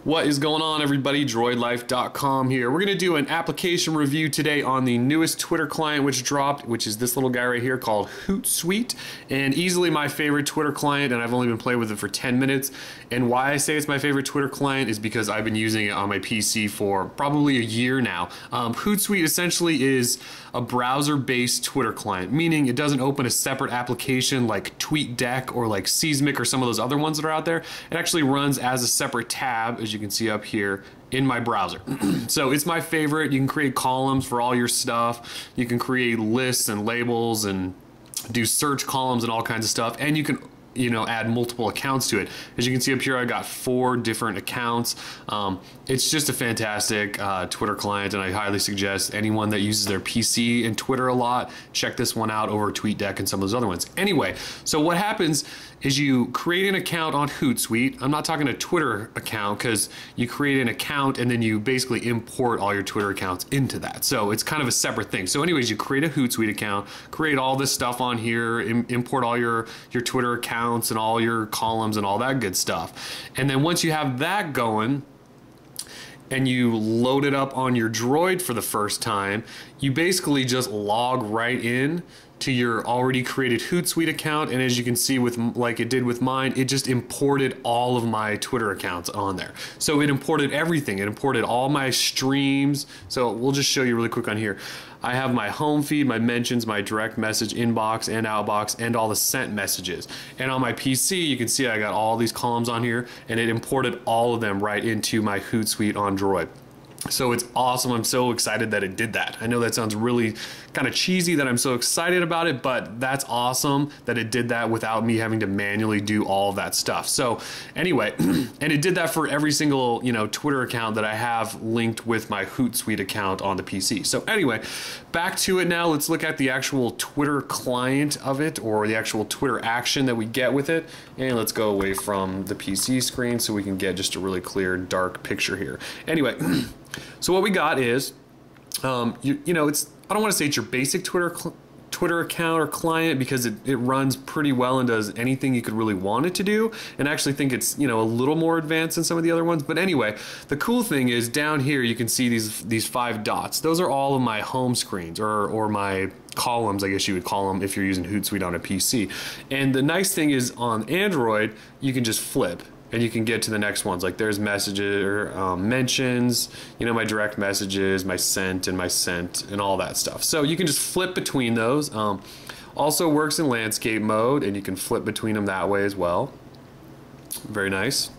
What is going on, everybody? DroidLife.com here. We're going to do an application review today on the newest Twitter client which dropped, which is this little guy right here called Hootsuite, and easily my favorite Twitter client, and I've only been playing with it for 10 minutes. And why I say it's my favorite Twitter client is because I've been using it on my PC for probably a year now. Hootsuite essentially is a browser-based Twitter client, meaning it doesn't open a separate application like TweetDeck or like Seismic or some of those other ones that are out there. It actually runs as a separate tab, as you can see up here, in my browser. So it's my favorite. You can create columns for all your stuff. You can create lists and labels and do search columns and all kinds of stuff. And you can add multiple accounts to it. As you can see up here, I got 4 different accounts. It's just a fantastic Twitter client, and I highly suggest anyone that uses their PC and Twitter a lot, check this one out over TweetDeck and some of those other ones. Anyway, so what happens is you create an account on Hootsuite. I'm not talking a Twitter account because you create an account and then you basically import all your Twitter accounts into that. So it's kind of a separate thing. So anyways, you create a Hootsuite account, create all this stuff on here, import all your Twitter accounts and all your columns and all that good stuff. And then once you have that going, and you load it up on your Droid for the first time, you basically just log right in to your already created Hootsuite account, and as you can see, with like it did with mine, it just imported all of my Twitter accounts on there. So it imported everything. It imported all my streams. So we'll just show you really quick on here. I have my home feed, my mentions, my direct message inbox and outbox, and all the sent messages. And on my PC, you can see I got all these columns on here, and it imported all of them right into my Hootsuite on Droid. So it's awesome. I'm so excited that it did that. I know that sounds really kind of cheesy that I'm so excited about it, but that's awesome that it did that without me having to manually do all of that stuff. So anyway, and it did that for every single, Twitter account that I have linked with my Hootsuite account on the PC. So anyway, back to it now. Let's look at the actual Twitter client of it, or the actual Twitter action that we get with it. And let's go away from the PC screen so we can get just a really clear, dark picture here. Anyway, so what we got is, it's, I don't want to say it's your basic Twitter account or client, because it runs pretty well and does anything you could really want it to do, and I actually think it's a little more advanced than some of the other ones. But anyway, the cool thing is down here you can see these 5 dots. Those are all of my home screens, or my columns, I guess you would call them if you're using Hootsuite on a PC. And the nice thing is on Android you can just flip and you can get to the next ones. Like there's messages or mentions, my direct messages, my sent and all that stuff. So you can just flip between those. Also works in landscape mode, and you can flip between them that way as well. Very nice.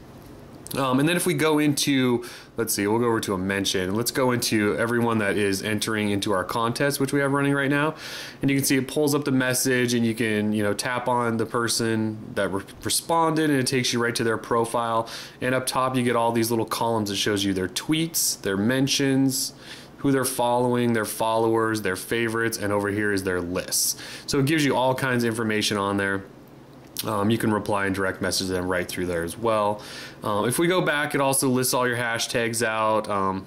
And then if we go into, let's see, we'll go over to a mention. Let's go into everyone that is entering into our contest, which we have running right now. And you can see it pulls up the message, and you can, tap on the person that responded, and it takes you right to their profile. And up top, you get all these little columns that shows you their tweets, their mentions, who they're following, their followers, their favorites, and over here is their lists. So it gives you all kinds of information on there. You can reply and direct message them right through there as well. If we go back, it also lists all your hashtags out.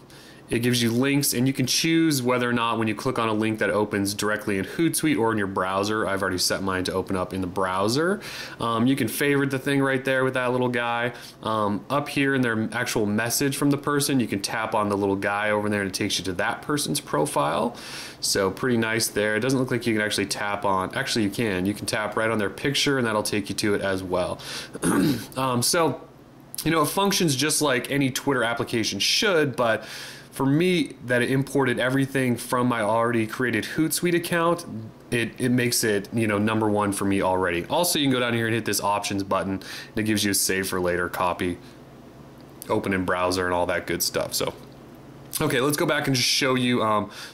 It gives you links, and you can choose whether or not when you click on a link that opens directly in Hootsuite or in your browser. I've already set mine to open up in the browser. You can favorite the thing right there with that little guy. Up here in their actual message from the person, you can tap on the little guy over there, and it takes you to that person's profile. So pretty nice there. It doesn't look like you can actually tap on, actually you can tap right on their picture, and that'll take you to it as well. So it functions just like any Twitter application should, but for me, that it imported everything from my already created Hootsuite account, it makes it, #1 for me already. Also, you can go down here and hit this options button, and it gives you a save for later, copy, open in browser, and all that good stuff. So okay, let's go back and just show you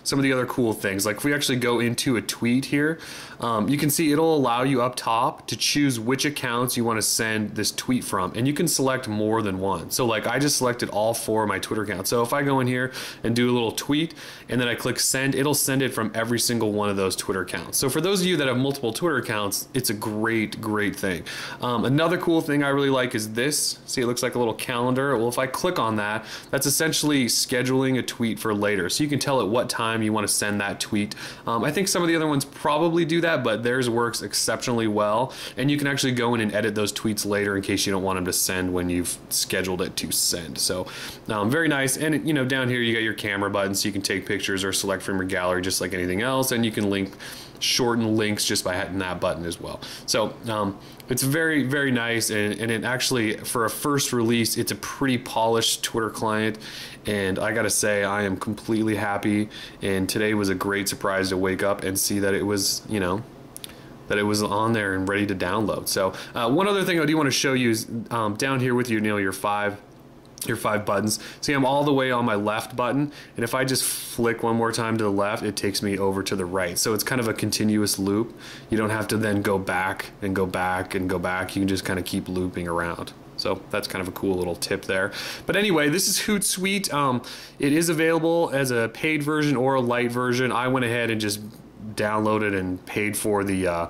some of the other cool things. Like if we actually go into a tweet here, you can see it'll allow you up top to choose which accounts you want to send this tweet from, and you can select more than one. So like I just selected all 4 of my Twitter accounts. So if I go in here and do a little tweet and then I click send, it'll send it from every single one of those Twitter accounts. So for those of you that have multiple Twitter accounts, it's a great thing. Another cool thing I really like is this. See, it looks like a little calendar. Well, if I click on that, that's essentially scheduling scheduling a tweet for later. So you can tell it what time you want to send that tweet. I think some of the other ones probably do that, but theirs works exceptionally well. And you can actually go in and edit those tweets later in case you don't want them to send when you've scheduled it to send. So very nice. And down here you got your camera button, so you can take pictures or select from your gallery just like anything else. And you can shorten links just by hitting that button as well. So it's very, very nice, and it actually, for a first release, it's a pretty polished Twitter client, and I gotta say, I am completely happy, and today was a great surprise to wake up and see that it was, that it was on there and ready to download. So one other thing I do want to show you is down here with your five buttons. See, I'm all the way on my left button, and if I just flick one more time to the left, it takes me over to the right. So it's kind of a continuous loop. You don't have to then go back and go back and go back. You can just kind of keep looping around. So that's kind of a cool little tip there. But anyway, this is Hootsuite. It is available as a paid version or a light version. I went ahead and just downloaded and paid for the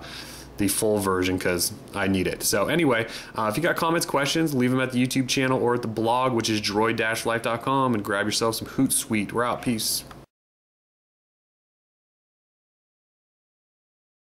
full version because I need it. So anyway, if you got comments, questions, leave them at the YouTube channel or at the blog, which is droid-life.com, and grab yourself some Hootsuite. We're out. Peace.